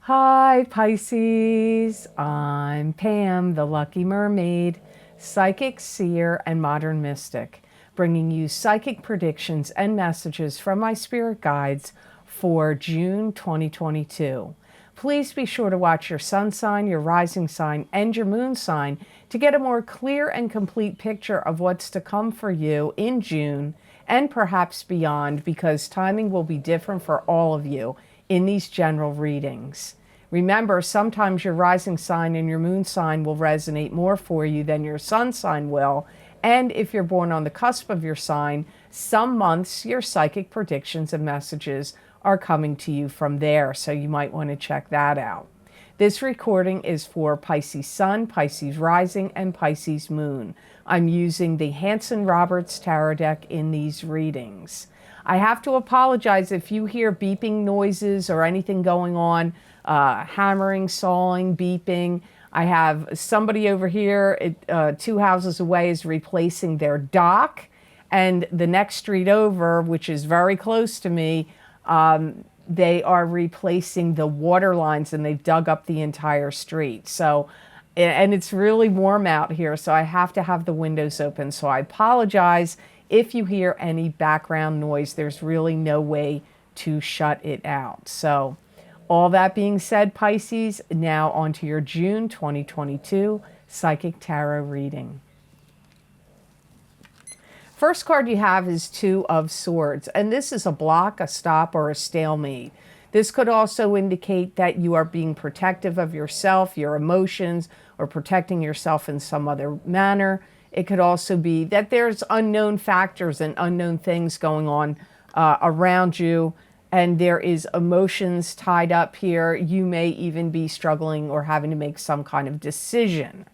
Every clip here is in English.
Hi Pisces, I'm Pam, the Lucky Mermaid, psychic, seer, and modern mystic, bringing you psychic predictions and messages from my spirit guides for June 2022. Please be sure to watch your sun sign, your rising sign, and your moon sign to get a more clear and complete picture of what's to come for you in June and perhaps beyond, because timing will be different for all of you in these general readings. Remember, sometimes your rising sign and your moon sign will resonate more for you than your sun sign will. And if you're born on the cusp of your sign, some months your psychic predictions and messages are coming to you from there. So you might want to check that out. This recording is for Pisces Sun, Pisces Rising, and Pisces Moon. I'm using the Hanson-Roberts Tarot deck in these readings. I have to apologize if you hear beeping noises or anything going on, hammering, sawing, beeping. I have somebody over here, 2 houses away, is replacing their dock. And the next street over, which is very close to me, they are replacing the water lines, and they've dug up the entire street. So, and it's really warm out here, so I have to have the windows open. So I apologize if you hear any background noise. There's really no way to shut it out. So all that being said, Pisces, now onto your June 2022 Psychic Tarot reading. First card you have is Two of Swords, and this is a block, a stop, or a stalemate. This could also indicate that you are being protective of yourself, your emotions, or protecting yourself in some other manner. It could also be that there's unknown factors and unknown things going on around you, and there is emotions tied up here. You may even be struggling or having to make some kind of decision.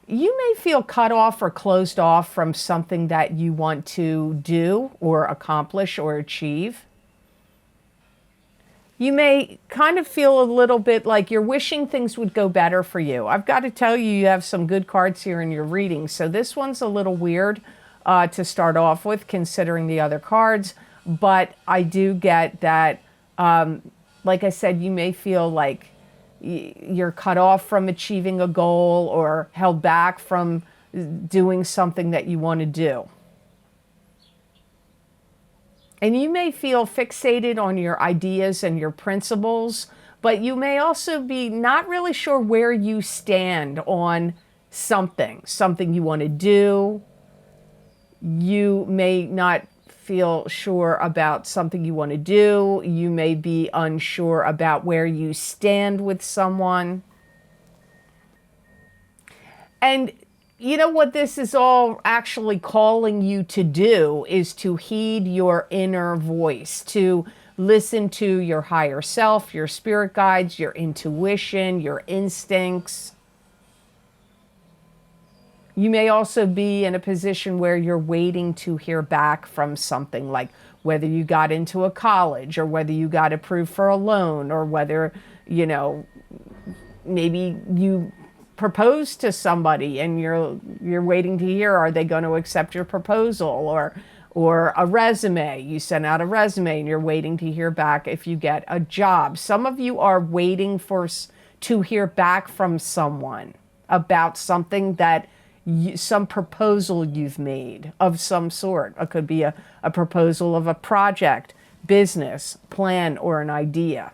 You may feel cut off or closed off from something that you want to do or accomplish or achieve. You may kind of feel a little bit like you're wishing things would go better for you. I've got to tell you, you have some good cards here in your reading. So this one's a little weird to start off with, considering the other cards. But I do get that, like I said, you may feel like you're cut off from achieving a goal or held back from doing something that you want to do. And you may feel fixated on your ideas and your principles, but you may also be not really sure where you stand on something you want to do. You may not feel sure about something you want to do. You may be unsure about where you stand with someone. And you know what this is all actually calling you to do is to heed your inner voice, to listen to your higher self, your spirit guides, your intuition, your instincts. You may also be in a position where you're waiting to hear back from something, like whether you got into a college or whether you got approved for a loan, or whether, you know, maybe you proposed to somebody and you're waiting to hear, are they going to accept your proposal, or a resume. You sent out a resume and you're waiting to hear back if you get a job. Some of you are waiting to hear back from someone about something that some proposal you've made of some sort. It could be a proposal of a project, business, plan, or an idea.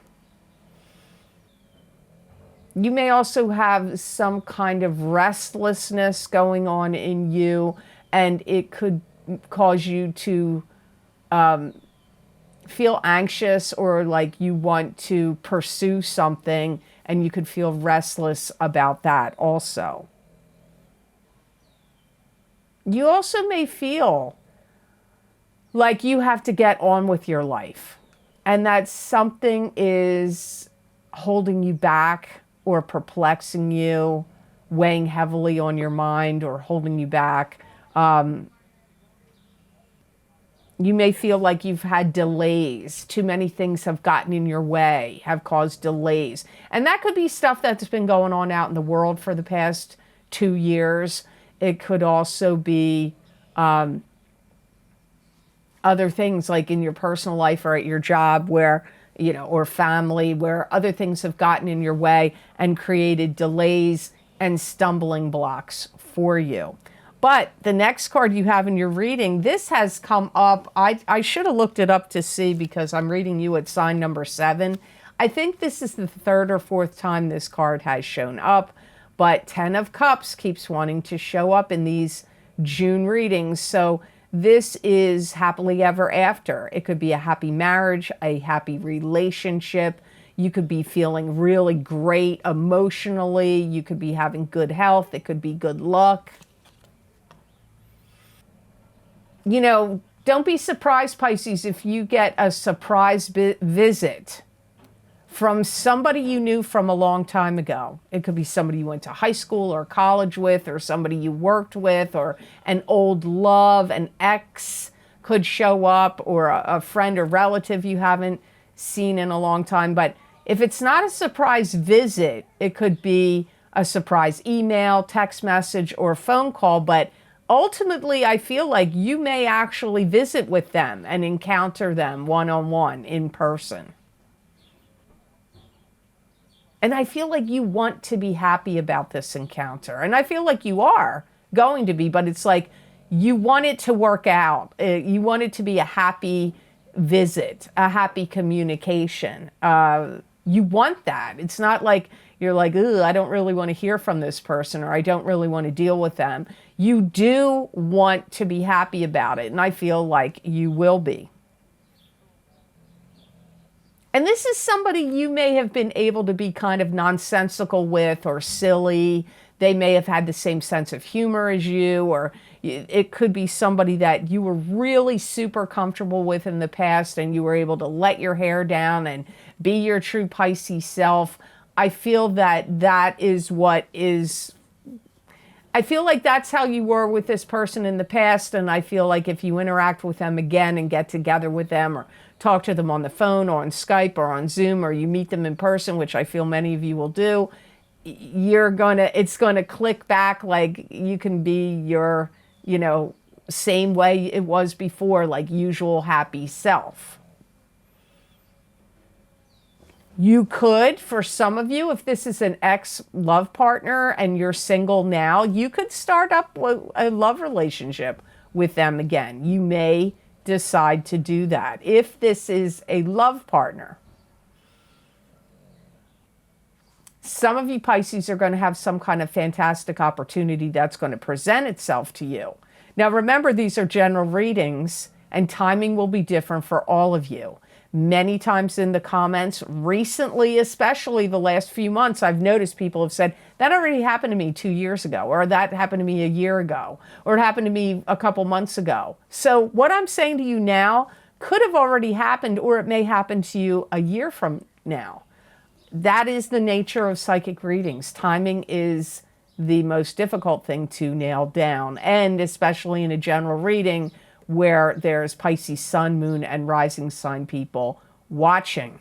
You may also have some kind of restlessness going on in you, and it could cause you to feel anxious, or like you want to pursue something, and you could feel restless about that also. You also may feel like you have to get on with your life, and that something is holding you back or perplexing you, weighing heavily on your mind or holding you back. You may feel like you've had delays. Too many things have gotten in your way, have caused delays. And that could be stuff that's been going on out in the world for the past 2 years. It could also be other things like in your personal life or at your job where or family, where other things have gotten in your way and created delays and stumbling blocks for you. But the next card you have in your reading, this has come up. I should have looked it up to see, because I'm reading you at sign number 7. I think this is the 3rd or 4th time this card has shown up, but 10 of Cups keeps wanting to show up in these June readings. So this is happily ever after. It could be a happy marriage, a happy relationship. You could be feeling really great emotionally. You could be having good health. It could be good luck. Don't be surprised, Pisces, if you get a surprise visit from somebody you knew from a long time ago. It could be somebody you went to high school or college with, or somebody you worked with, or an old love, an ex could show up, or a friend or relative you haven't seen in a long time. But if it's not a surprise visit, it could be a surprise email, text message, or phone call. But ultimately, I feel like you may actually visit with them and encounter them one-on-one in person. And I feel like you want to be happy about this encounter. And I feel like you are going to be, but it's like you want it to work out. You want it to be a happy visit, a happy communication. You want that. It's not like you're like, ooh, I don't really want to hear from this person, or I don't really want to deal with them. You do want to be happy about it, and I feel like you will be. And this is somebody you may have been able to be kind of nonsensical with, or silly. They may have had the same sense of humor as you, or it could be somebody that you were really super comfortable with in the past, and you were able to let your hair down and be your true Pisces self. I feel that is what is... I feel like that's how you were with this person in the past, and I feel like if you interact with them again and get together with them, or talk to them on the phone or on Skype or on Zoom, or you meet them in person, which I feel many of you will do, it's gonna click back. Like you can be your, same way it was before, like usual happy self. You could, for some of you, if this is an ex-love partner and you're single now, you could start up a love relationship with them again. You may decide to do that if this is a love partner. Some of you Pisces are going to have some kind of fantastic opportunity that's going to present itself to you. Now remember, these are general readings, and timing will be different for all of you. Many times in the comments, recently, especially the last few months, I've noticed people have said, that already happened to me 2 years ago, or that happened to me a year ago, or it happened to me a couple months ago. So what I'm saying to you now could have already happened, or it may happen to you a year from now. That is the nature of psychic readings. Timing is the most difficult thing to nail down, and especially in a general reading where there's Pisces sun, moon, and rising sign people watching.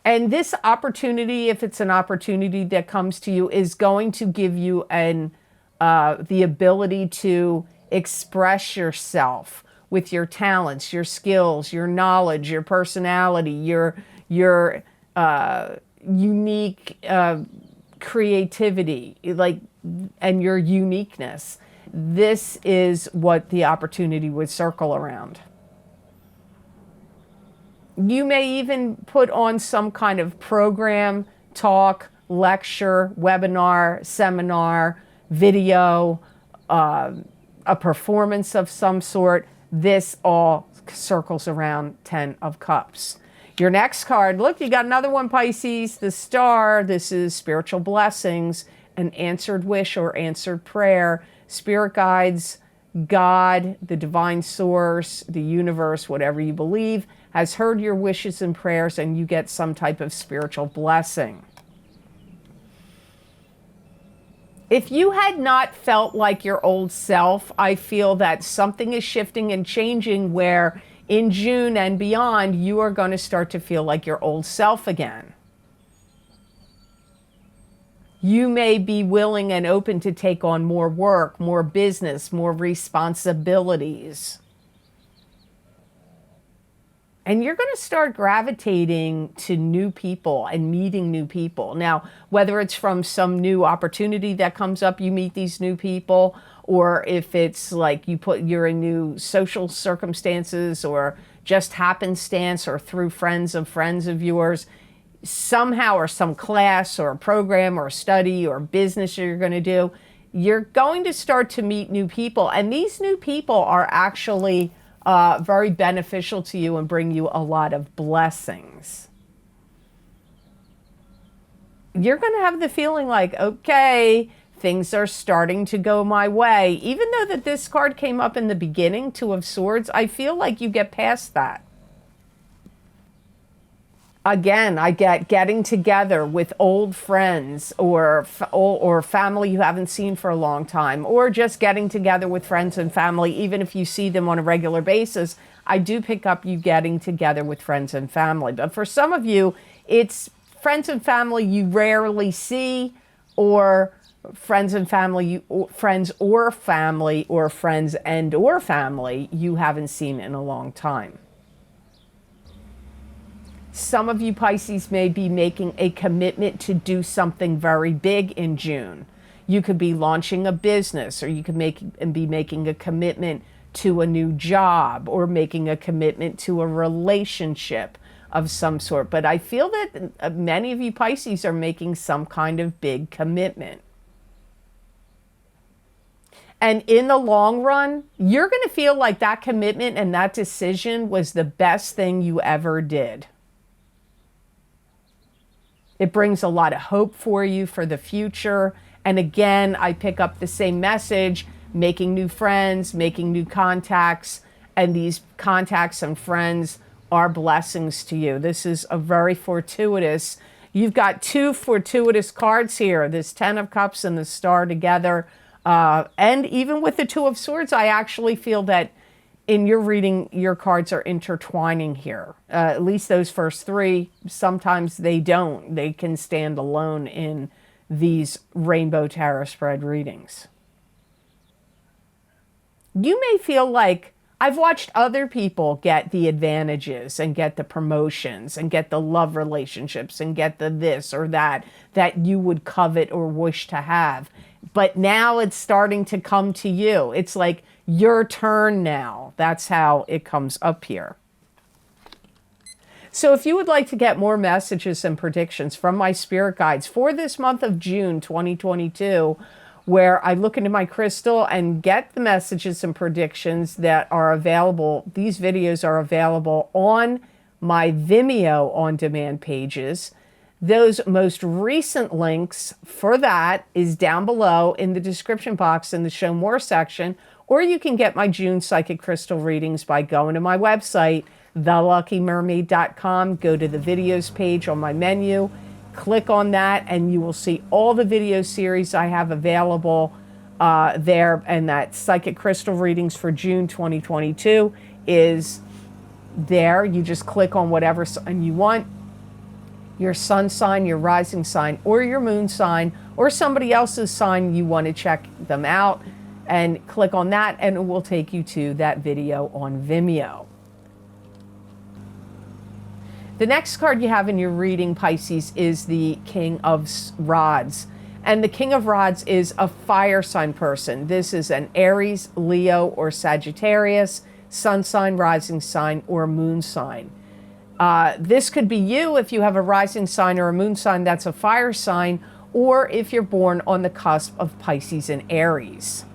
And this opportunity, if it's an opportunity that comes to you, is going to give you the ability to express yourself with your talents, your skills, your knowledge, your personality, your unique creativity, and your uniqueness. This is what the opportunity would circle around. You may even put on some kind of program, talk, lecture, webinar, seminar, video, a performance of some sort. This all circles around 10 of Cups. Your next card, look, you got another one, Pisces, the Star. This is spiritual blessings, an answered wish or answered prayer. Spirit guides, God, the divine source, the universe, whatever you believe, has heard your wishes and prayers, and you get some type of spiritual blessing. If you had not felt like your old self, I feel that something is shifting and changing, where in June and beyond, you are going to start to feel like your old self again. You may be willing and open to take on more work, more business, more responsibilities. And you're going to start gravitating to new people and meeting new people. Now, whether it's from some new opportunity that comes up, you meet these new people, or if it's like you're in new social circumstances, or just happenstance, or through friends of yours, somehow, or some class or a program or a study or business you're going to do, you're going to start to meet new people. And these new people are actually very beneficial to you and bring you a lot of blessings. You're going to have the feeling like, okay, things are starting to go my way. Even though that this card came up in the beginning, Two of Swords, I feel like you get past that. Again, I get getting together with old friends or family you haven't seen for a long time, or just getting together with friends and family, even if you see them on a regular basis. I do pick up you getting together with friends and family. But for some of you, it's friends and family you rarely see, or friends and family, friends or family you haven't seen in a long time. Some of you Pisces may be making a commitment to do something very big in June. You could be launching a business, or you could be making a commitment to a new job, or making a commitment to a relationship of some sort. But I feel that many of you Pisces are making some kind of big commitment. And in the long run, you're going to feel like that commitment and that decision was the best thing you ever did. It brings a lot of hope for you for the future. And again, I pick up the same message, making new friends, making new contacts, and these contacts and friends are blessings to you. This is a very fortuitous, you've got two fortuitous cards here, this Ten of Cups and the Star together. And even with the Two of Swords, I actually feel that in your reading, your cards are intertwining here. At least those first three. Sometimes they don't. They can stand alone in these Rainbow Tarot Spread readings. You may feel like, I've watched other people get the advantages and get the promotions and get the love relationships and get the this or that you would covet or wish to have. But now it's starting to come to you. It's like your turn now. That's how it comes up here. So if you would like to get more messages and predictions from my spirit guides for this month of June 2022, where I look into my crystal and get the messages and predictions that are available, these videos are available on my Vimeo on-demand pages. Those most recent links for that is down below in the description box in the Show More section, or you can get my June Psychic Crystal readings by going to my website, theluckymermaid.com. Go to the videos page on my menu, click on that, and you will see all the video series I have available there. And that Psychic Crystal readings for June 2022 is there. You just click on whatever sign you want, your sun sign, your rising sign, or your moon sign, or somebody else's sign you want to check them out, and click on that, and it will take you to that video on Vimeo. The next card you have in your reading, Pisces, is the King of Rods. And the King of Rods is a fire sign person. This is an Aries, Leo, or Sagittarius, sun sign, rising sign, or moon sign. This could be you if you have a rising sign or a moon sign that's a fire sign, or if you're born on the cusp of Pisces and Aries.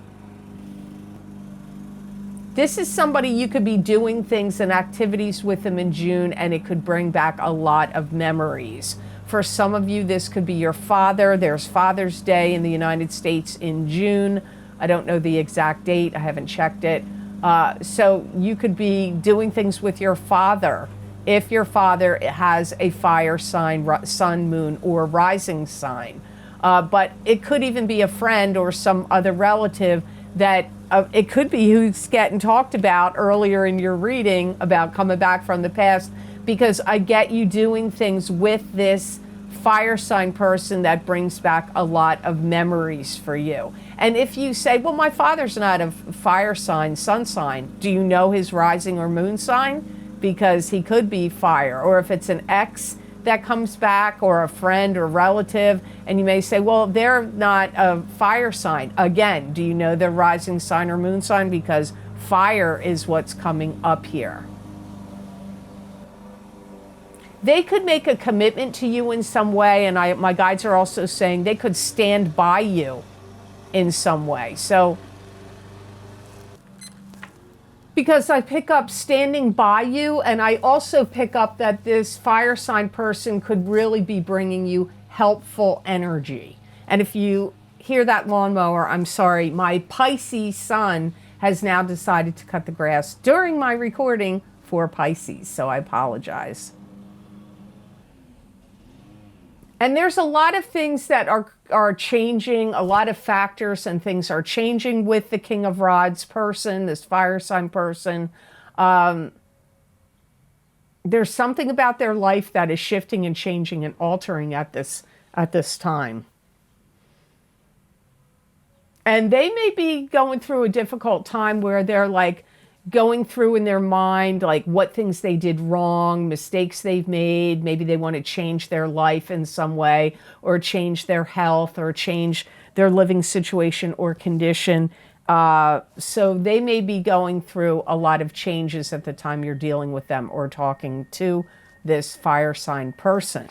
This is somebody you could be doing things and activities with them in June, and it could bring back a lot of memories. For some of you, this could be your father. There's Father's Day in the United States in June. I don't know the exact date. I haven't checked it. So you could be doing things with your father if your father has a fire sign, sun, moon, or rising sign. But it could even be a friend or some other relative that it could be who's getting talked about earlier in your reading about coming back from the past, because I get you doing things with this fire sign person that brings back a lot of memories for you. And if you say, well, my father's not a fire sign, sun sign, do you know his rising or moon sign? because he could be fire. Or if it's an ex that comes back, or a friend or relative, and you may say, well, they're not a fire sign. Again, do you know their rising sign or moon sign? Because fire is what's coming up here. They could make a commitment to you in some way, and my guides are also saying they could stand by you in some way. So, because I pick up standing by you, and I also pick up that this fire sign person could really be bringing you helpful energy. And if you hear that lawnmower, I'm sorry, my Pisces sun has now decided to cut the grass during my recording for Pisces, so I apologize. And there's a lot of things that are changing, a lot of factors and things are changing with the King of Rods person, this fire sign person. There's something about their life that is shifting and changing and altering at this time. And they may be going through a difficult time where they're like going through in their mind, like what things they did wrong, mistakes they've made. Maybe they want to change their life in some way, or change their health, or change their living situation or condition. So they may be going through a lot of changes at the time you're dealing with them or talking to this fire sign person.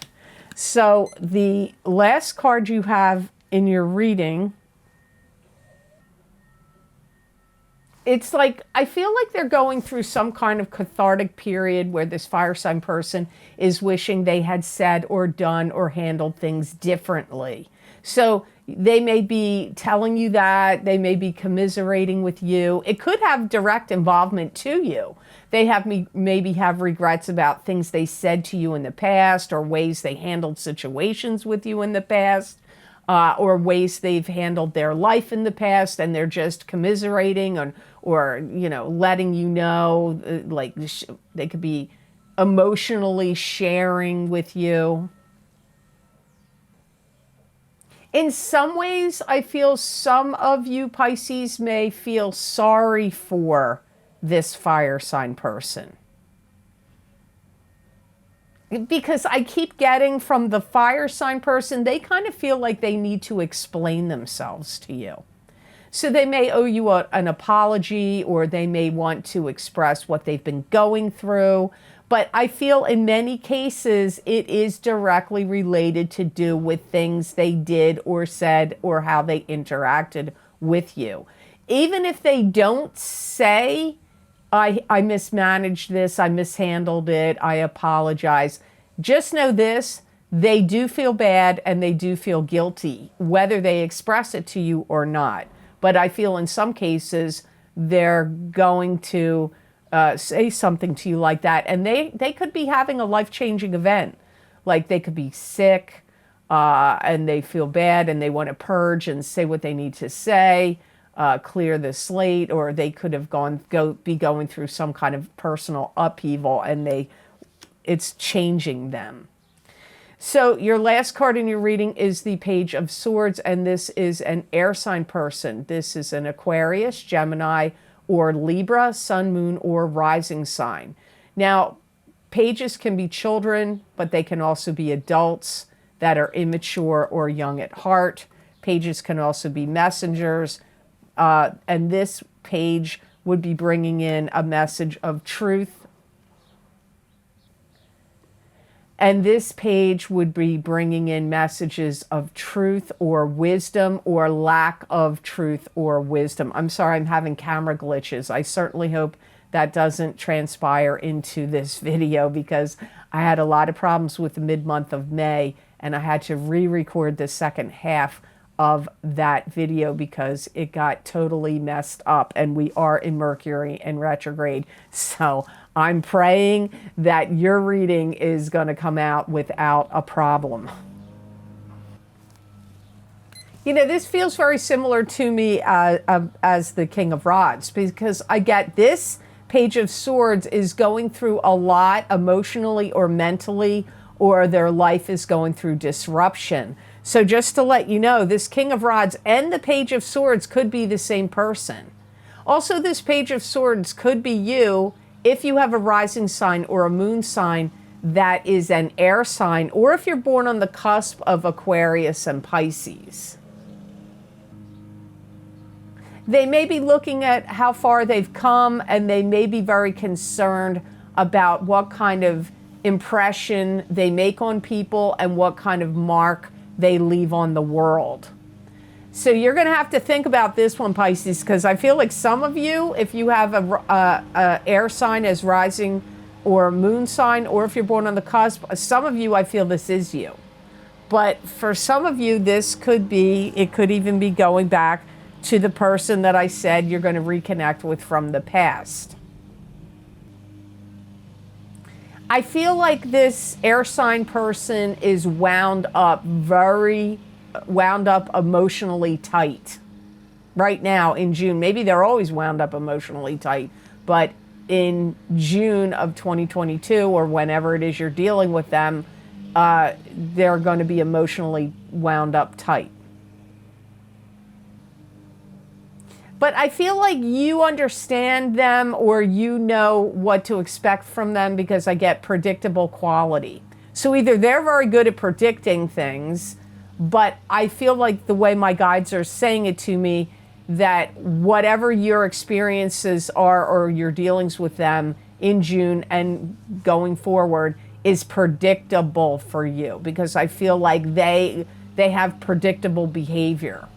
So the last card you have in your reading, it's like, I feel like they're going through some kind of cathartic period where this fire sign person is wishing they had said or done or handled things differently. So they may be telling you that, they may be commiserating with you. It could have direct involvement to you. They maybe have regrets about things they said to you in the past, or ways they handled situations with you in the past. Or ways they've handled their life in the past, and they're just commiserating or you know, letting you know, like they could be emotionally sharing with you. In some ways, I feel some of you Pisces may feel sorry for this fire sign person. Because I keep getting from the fire sign person, they kind of feel like they need to explain themselves to you. So they may owe you an apology, or they may want to express what they've been going through. But I feel in many cases, it is directly related to do with things they did or said, or how they interacted with you. Even if they don't say, I mismanaged this, I mishandled it, I apologize. Just know this, they do feel bad and they do feel guilty, whether they express it to you or not. But I feel in some cases, they're going to say something to you like that. And they could be having a life-changing event. Like they could be sick and they feel bad and they want to purge and say what they need to say. Clear the slate, or they could have be going through some kind of personal upheaval, and it's changing them. So your last card in your reading is the Page of Swords, and this is an air sign person. This is an Aquarius, Gemini, or Libra, sun, moon, or rising sign. Now, pages can be children, but they can also be adults that are immature or young at heart. Pages can also be messengers. And this page would be bringing in a message of truth. And this page would be bringing in messages of truth or wisdom, or lack of truth or wisdom. I'm sorry, I'm having camera glitches. I certainly hope that doesn't transpire into this video, because I had a lot of problems with the mid-month of May, and I had to re-record the second half of that video because it got totally messed up, and we are in Mercury in retrograde. So I'm praying that your reading is going to come out without a problem. You know, this feels very similar to me as the King of Rods, because I get this Page of Swords is going through a lot emotionally or mentally, or their life is going through disruption. So just to let you know, this King of Rods and the Page of Swords could be the same person. Also, this Page of Swords could be you if you have a rising sign or a moon sign that is an air sign, or if you're born on the cusp of Aquarius and Pisces. They may be looking at how far they've come, and they may be very concerned about what kind of impression they make on people and what kind of mark they leave on the world. So you're going to have to think about this one, Pisces, because I feel like some of you, if you have a air sign as rising or moon sign, or if you're born on the cusp, some of you, I feel this is you. But for some of you, this could be, it could even be going back to the person that I said you're going to reconnect with from the past. I feel like this air sign person is wound up emotionally tight right now in June. Maybe they're always wound up emotionally tight, but in June of 2022, or whenever it is you're dealing with them, they're going to be emotionally wound up tight. But I feel like you understand them, or you know what to expect from them, because I get predictable quality. So either they're very good at predicting things, but I feel like the way my guides are saying it to me, that whatever your experiences are or your dealings with them in June and going forward is predictable for you, because I feel like they have predictable behavior.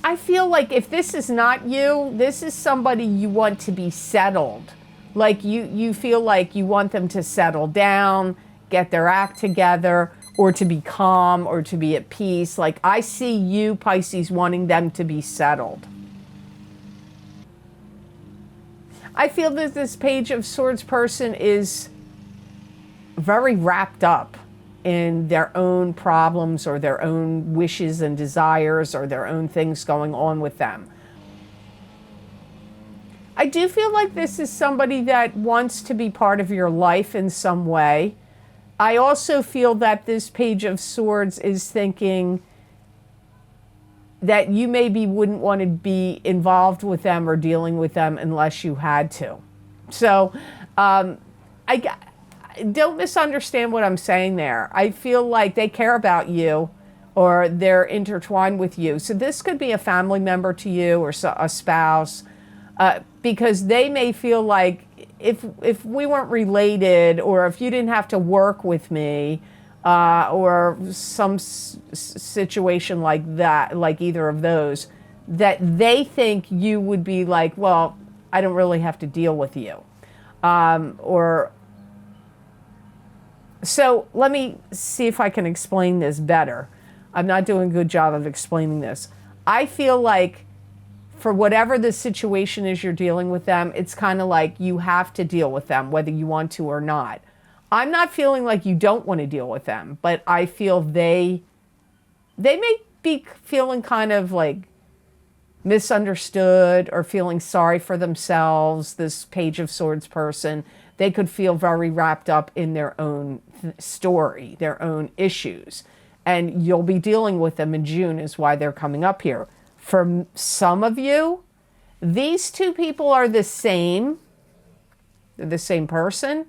I feel like if this is not you, this is somebody you want to be settled. Like you feel like you want them to settle down, get their act together, or to be calm, or to be at peace. Like I see you, Pisces, wanting them to be settled. I feel that this Page of Swords person is very wrapped up in their own problems, or their own wishes and desires, or their own things going on with them. I do feel like this is somebody that wants to be part of your life in some way. I also feel that this Page of Swords is thinking that you maybe wouldn't want to be involved with them or dealing with them unless you had to. So don't misunderstand what I'm saying there. I feel like they care about you, or they're intertwined with you. So this could be a family member to you, or a spouse, because they may feel like if we weren't related, or if you didn't have to work with me, or some situation like that, like either of those, that they think you would be like, well, I don't really have to deal with you. So let me see if I can explain this better. I'm not doing a good job of explaining this. I feel like for whatever the situation is you're dealing with them, it's kind of like you have to deal with them, whether you want to or not. I'm not feeling like you don't want to deal with them, but I feel they may be feeling kind of like misunderstood, or feeling sorry for themselves, this Page of Swords person. They could feel very wrapped up in their own story, their own issues. And you'll be dealing with them in June, is why they're coming up here. For some of you, these two people are the same. They're the same person.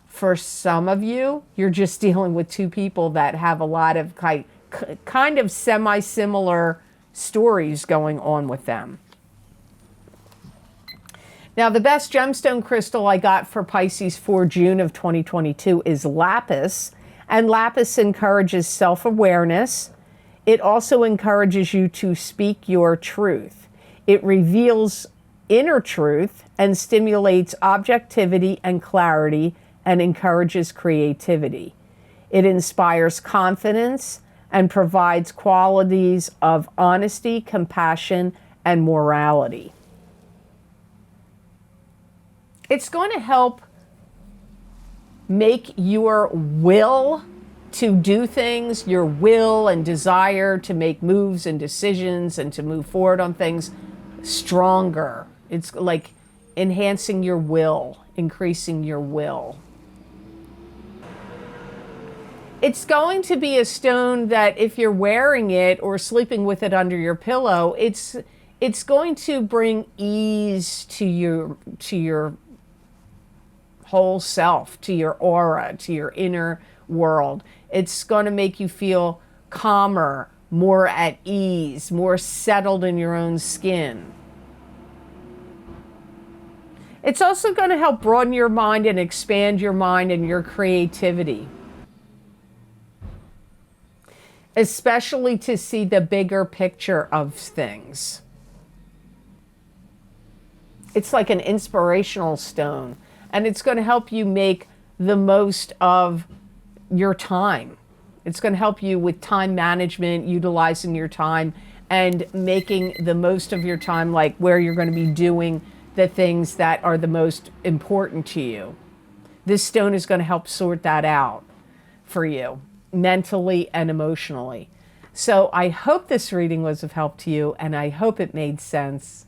For some of you, you're just dealing with two people that have a lot of kind of semi-similar stories going on with them. Now, the best gemstone crystal I got for Pisces for June of 2022 is lapis. And lapis encourages self-awareness. It also encourages you to speak your truth. It reveals inner truth and stimulates objectivity and clarity, and encourages creativity. It inspires confidence and provides qualities of honesty, compassion, and morality. It's going to help make your will to do things, your will and desire to make moves and decisions and to move forward on things, stronger. It's like enhancing your will, increasing your will. It's going to be a stone that if you're wearing it or sleeping with it under your pillow, it's It's going to bring ease to your whole self, to your aura, to your inner world. It's going to make you feel calmer, more at ease, more settled in your own skin. It's also going to help broaden your mind and expand your mind and your creativity, especially to see the bigger picture of things. It's like an inspirational stone, and it's going to help you make the most of your time. It's going to help you with time management, utilizing your time, and making the most of your time, like where you're going to be doing the things that are the most important to you. This stone is going to help sort that out for you, mentally and emotionally. So I hope this reading was of help to you, and I hope it made sense.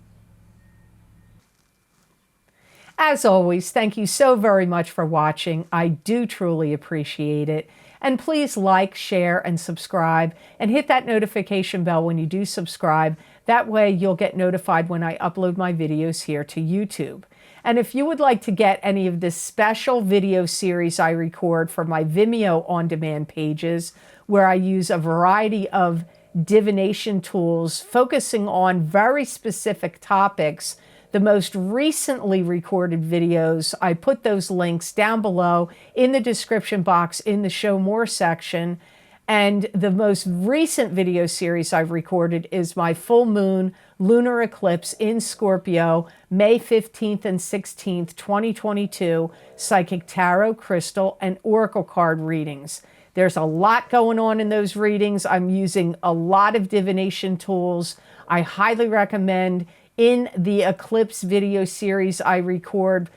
As always, thank you so very much for watching. I do truly appreciate it. And please like, share, and subscribe, and hit that notification bell when you do subscribe. That way you'll get notified when I upload my videos here to YouTube. And if you would like to get any of this special video series I record for my Vimeo on-demand pages, where I use a variety of divination tools focusing on very specific topics, the most recently recorded videos, I put those links down below in the description box in the Show More section. And the most recent video series I've recorded is my full moon lunar eclipse in Scorpio, May 15th and 16th, 2022, psychic tarot, crystal, and oracle card readings. There's a lot going on in those readings. I'm using a lot of divination tools. I highly recommend in the eclipse video series I record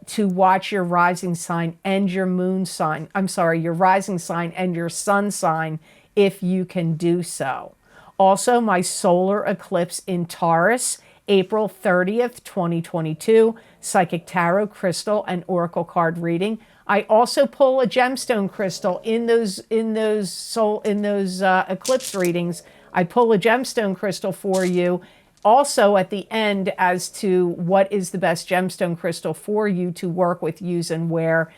to watch your rising sign and your moon sign. I'm sorry, your rising sign and your sun sign if you can do so. Also, my solar eclipse in Taurus, April 30th, 2022, psychic tarot, crystal, and oracle card reading. I also pull a gemstone crystal in those eclipse readings. I pull a gemstone crystal for you. Also at the end as to what is the best gemstone crystal for you to work with, use, and wear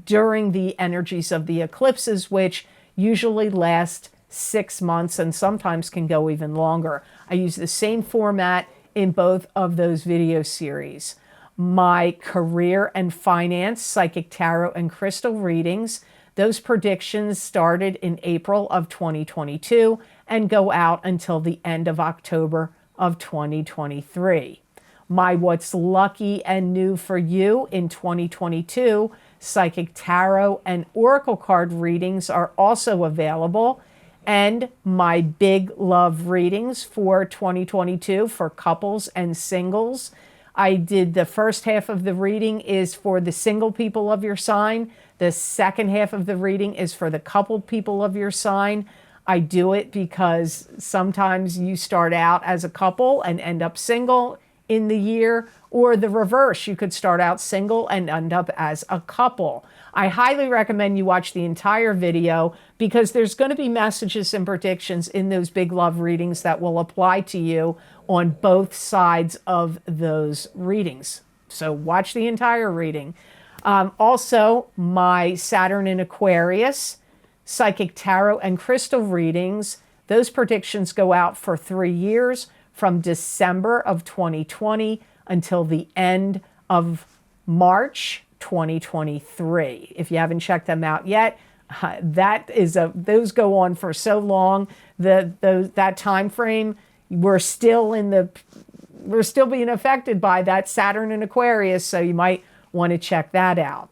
during the energies of the eclipses, which usually last 6 months and sometimes can go even longer. I use the same format in both of those video series. My career and finance, psychic tarot, and crystal readings, those predictions started in April of 2022 and go out until the end of October of 2023. My What's Lucky and New for You in 2022 psychic tarot and oracle card readings are also available, and my big love readings for 2022 for couples and singles. I did the first half of the reading is for the single people of your sign. The second half of the reading is for the coupled people of your sign. I do it because sometimes you start out as a couple and end up single in the year, or the reverse. You could start out single and end up as a couple. I highly recommend you watch the entire video because there's going to be messages and predictions in those big love readings that will apply to you on both sides of those readings. So watch the entire reading. Also, my Saturn in Aquarius psychic tarot and crystal readings, those predictions go out for 3 years from December of 2020 until the end of March 2023. If you haven't checked them out yet, those go on for so long. That time frame, we're still being affected by that Saturn in Aquarius, so you might want to check that out.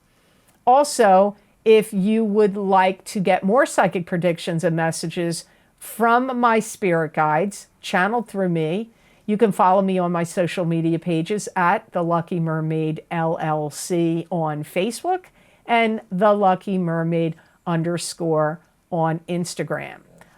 Also, if you would like to get more psychic predictions and messages from my spirit guides channeled through me, you can follow me on my social media pages at The Lucky Mermaid LLC on Facebook and The Lucky Mermaid _ on Instagram.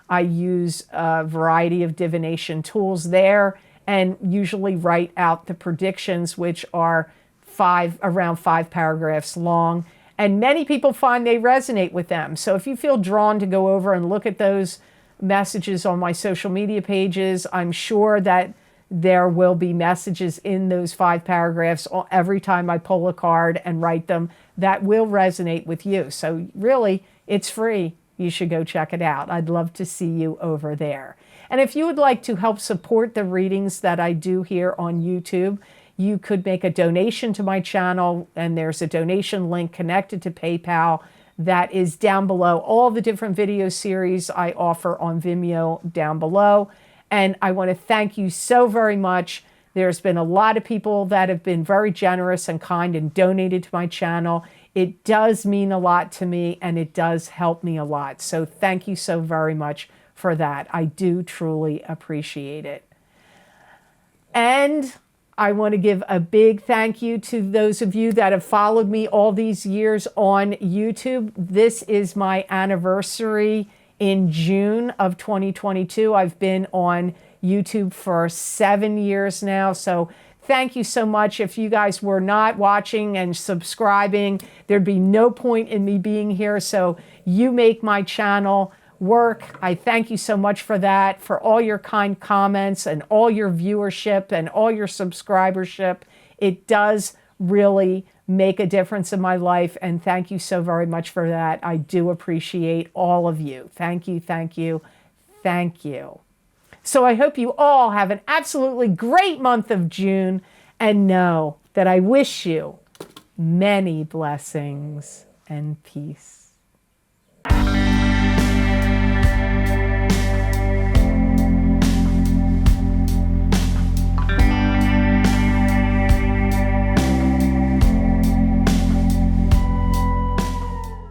I use a variety of divination tools there and usually write out the predictions, which are around 5 paragraphs long. And many people find they resonate with them. So if you feel drawn to go over and look at those messages on my social media pages, I'm sure that there will be messages in those 5 paragraphs every time I pull a card and write them that will resonate with you. So really, it's free. You should go check it out. I'd love to see you over there. And if you would like to help support the readings that I do here on YouTube, you could make a donation to my channel, and there's a donation link connected to PayPal that is down below. All the different video series I offer on Vimeo down below. And I want to thank you so very much. There's been a lot of people that have been very generous and kind and donated to my channel. It does mean a lot to me, and it does help me a lot. So thank you so very much for that. I do truly appreciate it. And I want to give a big thank you to those of you that have followed me all these years on YouTube. This is my anniversary in June of 2022. I've been on YouTube for 7 years now. So thank you so much. If you guys were not watching and subscribing, there'd be no point in me being here. So you make my channel work. I thank you so much for that, for all your kind comments and all your viewership and all your subscribership. It does really make a difference in my life, and thank you so very much for that. I do appreciate all of you. Thank you, thank you, thank you. So I hope you all have an absolutely great month of June, and know that I wish you many blessings and peace.